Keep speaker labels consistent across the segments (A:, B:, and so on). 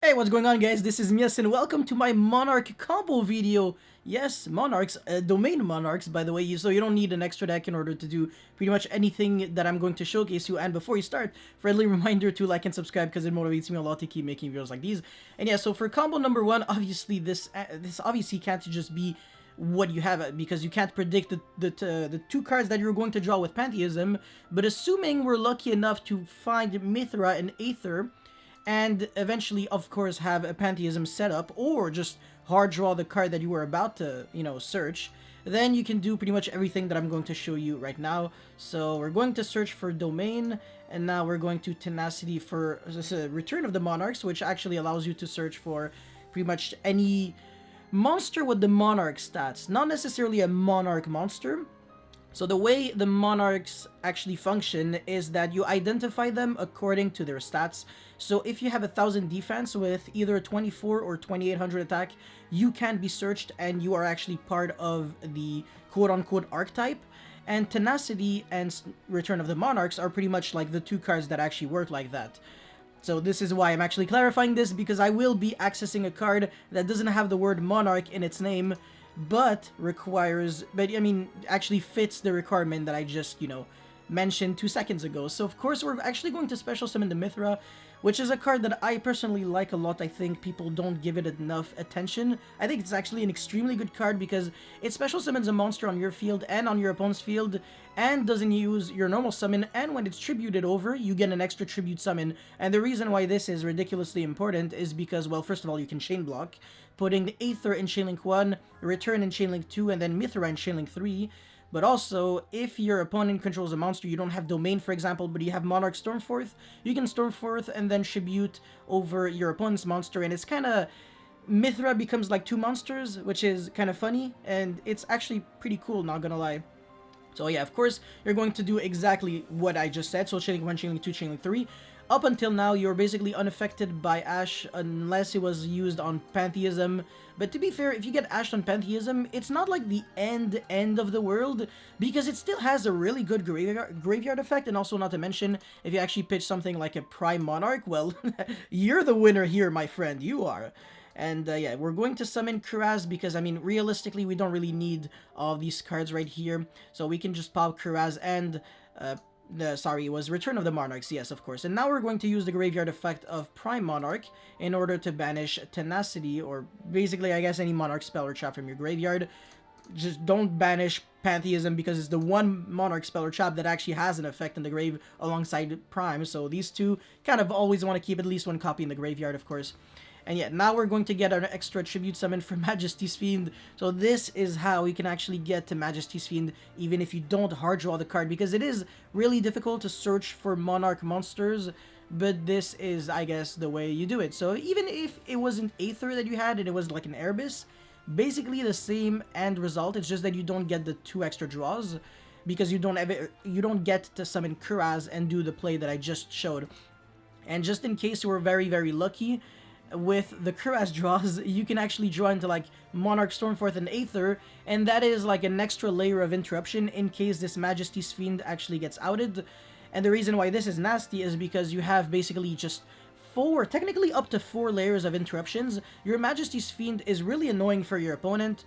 A: Hey, what's going on, guys? This is Mias and welcome to my Monarch combo video. Yes, Monarchs, domain Monarchs, by the way, so you don't need an extra deck in order to do pretty much anything that I'm going to showcase you. And before you start, friendly reminder to like and subscribe because it motivates me a lot to keep making videos like these. And yeah, so for combo number one, obviously this obviously can't just be what you have, because you can't predict the two cards that you're going to draw with Pantheism. But assuming we're lucky enough to find Mithra and Aether, and eventually, of course, have a Pantheism setup, or just hard draw the card that you were about to, search, then you can do pretty much everything that I'm going to show you right now. So we're going to search for Domain, and now we're going to Tenacity for Return of the Monarchs, which actually allows you to search for pretty much any monster with the Monarch stats, not necessarily a Monarch monster. So the way the Monarchs actually function is that you identify them according to their stats. So if you have 1,000 defense with either 24 or 2800 attack, you can be searched and you are actually part of the quote-unquote archetype. And Tenacity and Return of the Monarchs are pretty much like the two cards that actually work like that. So this is why I'm actually clarifying this, because I will be accessing a card that doesn't have the word Monarch in its name, but actually fits the requirement that I just, mentioned 2 seconds ago. So of course we're actually going to special summon the Mithra, which is a card that I personally like a lot. I think people don't give it enough attention. I think it's actually an extremely good card because it special summons a monster on your field and on your opponent's field, and doesn't use your normal summon, and when it's tributed over, you get an extra tribute summon. And the reason why this is ridiculously important is because, well, first of all, you can chain block, putting the Aether in Chainlink 1, Return in Chainlink 2, and then Mithra in Chainlink 3. But also, if your opponent controls a monster, you don't have Domain, for example, but you have Monarch Stormforth, you can Stormforth and then tribute over your opponent's monster, and it's kind of... Mithra becomes like 2 monsters, which is kind of funny, and it's actually pretty cool, not gonna lie. So yeah, of course, you're going to do exactly what I just said, so Chainlink 1, Chainlink 2, Chainlink 3. Up until now, you're basically unaffected by Ash unless it was used on Pantheism. But to be fair, if you get Ashed on Pantheism, it's not like the end of the world, because it still has a really good graveyard effect. And also, not to mention, if you actually pitch something like a Prime Monarch, well, you're the winner here, my friend, you are. And yeah, we're going to summon Kuraz because, I mean, realistically, we don't really need all these cards right here. So we can just pop Kuraz and... sorry, it was Return of the Monarchs, yes, of course. And now we're going to use the graveyard effect of Prime Monarch in order to banish Tenacity, or basically, I guess, any Monarch spell or trap from your graveyard. Just don't banish Pantheism because it's the one Monarch spell or trap that actually has an effect in the grave alongside Prime. So these two kind of always want to keep at least one copy in the graveyard, of course. And yeah, now we're going to get an extra tribute summon for Majesty's Fiend. So this is how you can actually get to Majesty's Fiend even if you don't hard draw the card, because it is really difficult to search for Monarch monsters. But this is, I guess, the way you do it. So even if it wasn't Aether that you had and it was like an Erebus, basically the same end result. It's just that you don't get the 2 extra draws because you don't get to summon Kuraz and do the play that I just showed. And just in case you were very, very lucky, with the Kuraz draws, you can actually draw into like Monarch, Stormforth, and Aether, and that is like an extra layer of interruption in case this Majesty's Fiend actually gets outed. And the reason why this is nasty is because you have basically just 4, technically up to 4 layers of interruptions. Your Majesty's Fiend is really annoying for your opponent.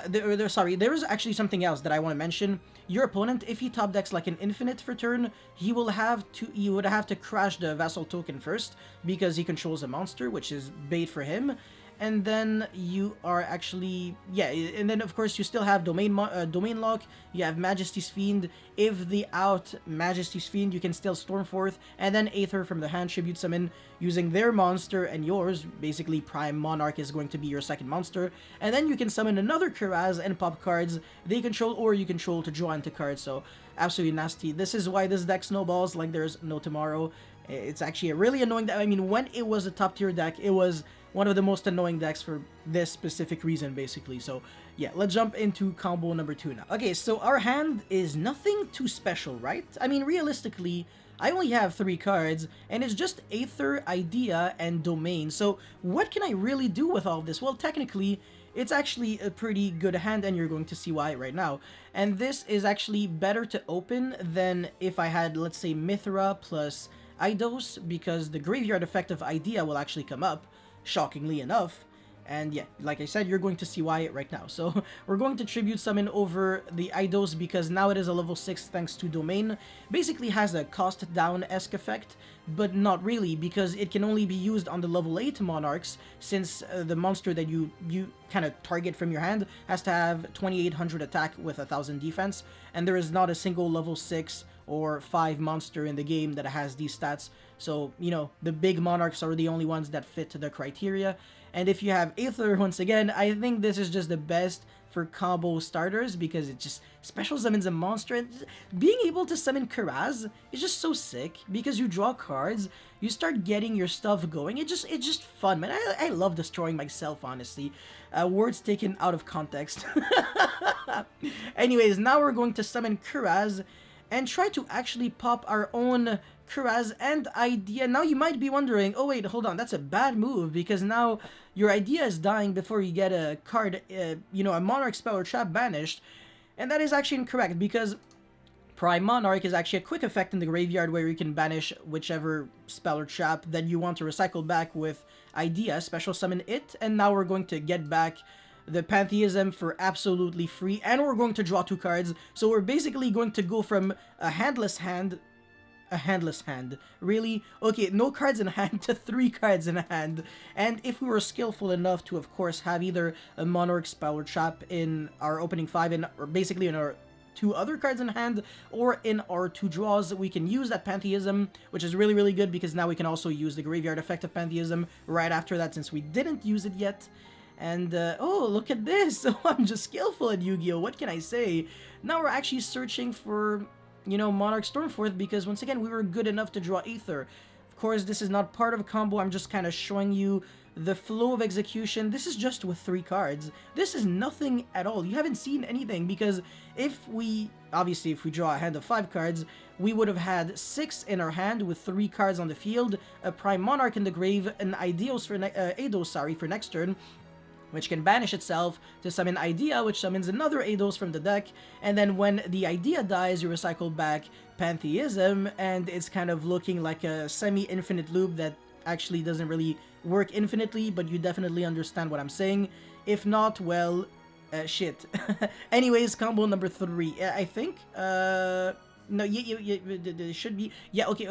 A: There is actually something else that I want to mention. Your opponent, if he top decks like an infinite for turn, he would have to crash the vassal token first because he controls a monster, which is bait for him. And then you are actually, yeah, and then of course you still have Domain Lock, you have Majesty's Fiend. If the out Majesty's Fiend, you can still Stormforth, and then Aether from the hand tribute summon using their monster and yours. Basically, Prime Monarch is going to be your second monster, and then you can summon another Kuraz and pop cards they control or you control to draw into cards. So absolutely nasty. This is why this deck snowballs like there's no tomorrow. It's actually a really annoying deck. I mean, when it was a top tier deck, it was one of the most annoying decks for this specific reason, basically. So yeah, let's jump into combo number 2 now. Okay, so our hand is nothing too special, right? I mean, realistically, I only have 3 cards, and it's just Aether, Idea, and Domain. So what can I really do with all of this? Well, technically, it's actually a pretty good hand, and you're going to see why right now. And this is actually better to open than if I had, let's say, Mithra plus Eidos, because the graveyard effect of Idea will actually come up, shockingly enough. And yeah, like I said, you're going to see why right now. So we're going to tribute summon over the Eidos because now it is a level 6 thanks to Domain. Basically has a cost down-esque effect, but not really because it can only be used on the level 8 Monarchs since the monster that you kind of target from your hand has to have 2800 attack with 1000 defense, and there is not a single level 6 or 5 monster in the game that has these stats. So, you know, the big Monarchs are the only ones that fit the criteria. And if you have Aether, once again, I think this is just the best for combo starters because it just special summons a monster. And being able to summon Karaz is just so sick because you draw cards, you start getting your stuff going. It's just fun, man. I love destroying myself, honestly. Words taken out of context. Anyways, now we're going to summon Karaz and try to actually pop our own Karaz and Idea. Now you might be wondering, oh wait, hold on, that's a bad move because now your Idea is dying before you get a card, you know, a Monarch spell or trap banished. And that is actually incorrect because Prime Monarch is actually a quick effect in the graveyard where you can banish whichever spell or trap that you want to recycle back with Idea, special summon it, and now we're going to get back the Pantheism for absolutely free, and we're going to draw 2 cards, so we're basically going to go from a handless hand, really? Okay, no cards in hand to 3 cards in hand, and if we were skillful enough to, of course, have either a Monarch spell or trap in our opening 5, or basically in our 2 other cards in hand, or in our 2 draws, we can use that Pantheism, which is really, really good, because now we can also use the graveyard effect of Pantheism right after that, since we didn't use it yet. And, oh, look at this! Oh, I'm just skillful at Yu-Gi-Oh! What can I say? Now we're actually searching for, you know, Monarch Stormforth, because once again, we were good enough to draw Aether. Of course, this is not part of a combo, I'm just kind of showing you the flow of execution. This is just with 3 cards. This is nothing at all. You haven't seen anything, because if we draw a hand of 5 cards, we would have had 6 in our hand with 3 cards on the field, a Prime Monarch in the grave, an Eidos for next turn, which can banish itself to summon Idea, which summons another Eidos from the deck, and then when the Idea dies, you recycle back Pantheism, and it's kind of looking like a semi-infinite loop that actually doesn't really work infinitely, but you definitely understand what I'm saying. If not, well, shit. Anyways, combo number 3, I think, no, it should be, yeah, okay,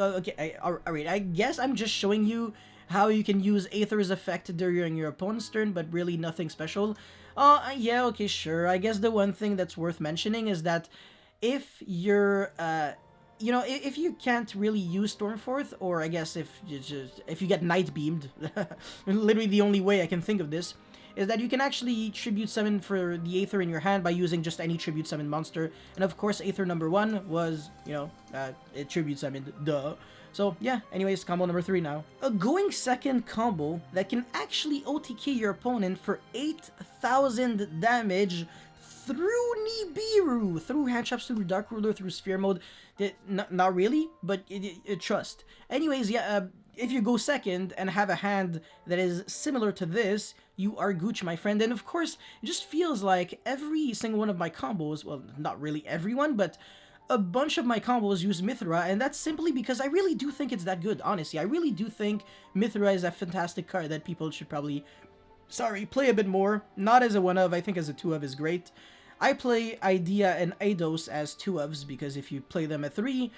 A: alright, I guess I'm just showing you how you can use Aether's effect during your opponent's turn, but really nothing special. Yeah, okay, sure. I guess the one thing that's worth mentioning is that if you're, you know, if you can't really use Stormforth, or I guess if you get Night Beamed, literally the only way I can think of this, is that you can actually tribute summon for the Aether in your hand by using just any tribute summon monster. And of course, Aether number 1 was, you know, it tribute summoned, duh. So yeah, anyways, combo number 3 now. A going second combo that can actually OTK your opponent for 8,000 damage through Nibiru, through hand traps, through Dark Ruler, through Sphere Mode. Not really, but trust. Anyways, yeah, if you go second and have a hand that is similar to this, you are Gooch, my friend. And of course, it just feels like every single one of my combos, well, not really everyone, but a bunch of my combos use Mithra, and that's simply because I really do think it's that good, honestly. I really do think Mithra is a fantastic card that people should probably, play a bit more. Not as a 1-of, I think as a 2-of is great. I play Idea and Eidos as 2-ofs, because if you play them at 3,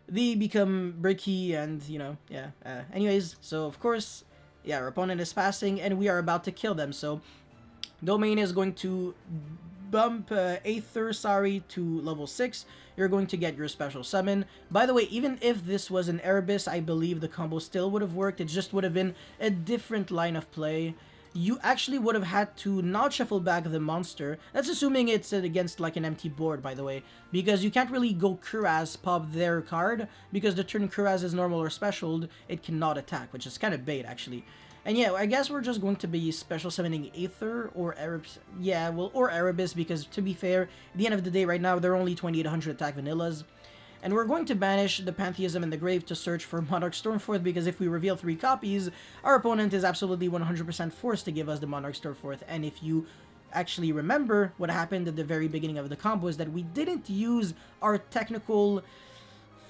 A: they become bricky and, you know, yeah. Anyways, so of course, yeah, our opponent is passing, and we are about to kill them, so Domain is going to bump Aether, to level 6. You're going to get your special summon. By the way, even if this was an Erebus, I believe the combo still would have worked. It just would have been a different line of play. You actually would have had to not shuffle back the monster. That's assuming it's against like an empty board, by the way, because you can't really go Kuraz pop their card, because the turn Kuraz is normal or specialed, it cannot attack, which is kind of bait, actually. And yeah, I guess we're just going to be special summoning Aether or Erebus. Yeah, well, or Erebus, because to be fair, at the end of the day, right now, they're only 2800 attack vanillas. And we're going to banish the Pantheism in the grave to search for Monarch Stormforth, because if we reveal 3 copies, our opponent is absolutely 100% forced to give us the Monarch Stormforth. And if you actually remember, what happened at the very beginning of the combo is that we didn't use our technical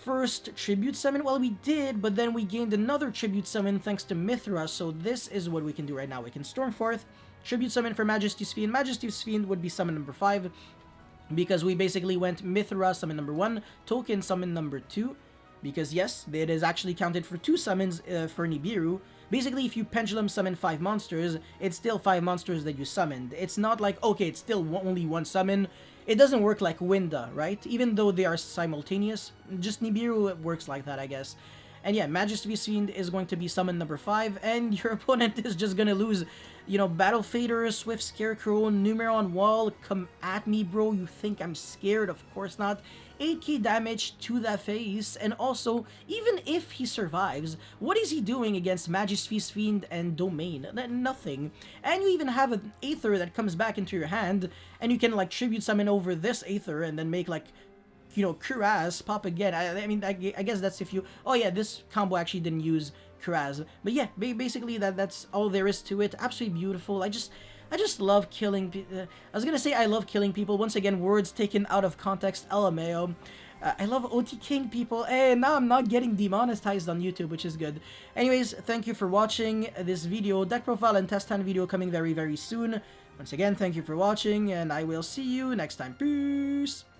A: first tribute summon? Well, we did, but then we gained another tribute summon thanks to Mithra, so this is what we can do right now. We can Stormforth, tribute summon for Majesty's Fiend. Majesty's Fiend would be summon number 5, because we basically went Mithra summon number 1, token summon number 2, because yes, it is actually counted for 2 summons for Nibiru. Basically, if you pendulum summon 5 monsters, it's still 5 monsters that you summoned. It's not like, okay, it's still only 1 summon. It doesn't work like Winda, right? Even though they are simultaneous, just Nibiru works like that, I guess. And yeah, Majesty's Fiend is going to be summon number 5, and your opponent is just gonna lose, you know, Battle Fader, Swift Scarecrow, Numeron Wall, come at me, bro. You think I'm scared? Of course not. 8k damage to the face, and also, even if he survives, what is he doing against Majesty's Fiend and Domain? Nothing. And you even have an Aether that comes back into your hand, and you can, like, tribute summon over this Aether, and then make, like, you know, Kuraz pop again. I mean, I guess that's if you... Oh yeah, this combo actually didn't use Kuraz. But yeah, basically that's all there is to it. Absolutely beautiful. I just love killing people. I was gonna say I love killing people. Once again, words taken out of context. LMAO. I love OTKing people, and now I'm not getting demonetized on YouTube, which is good. Anyways, thank you for watching this video. Deck profile and test hand video coming very, very soon. Once again, thank you for watching, and I will see you next time. Peace!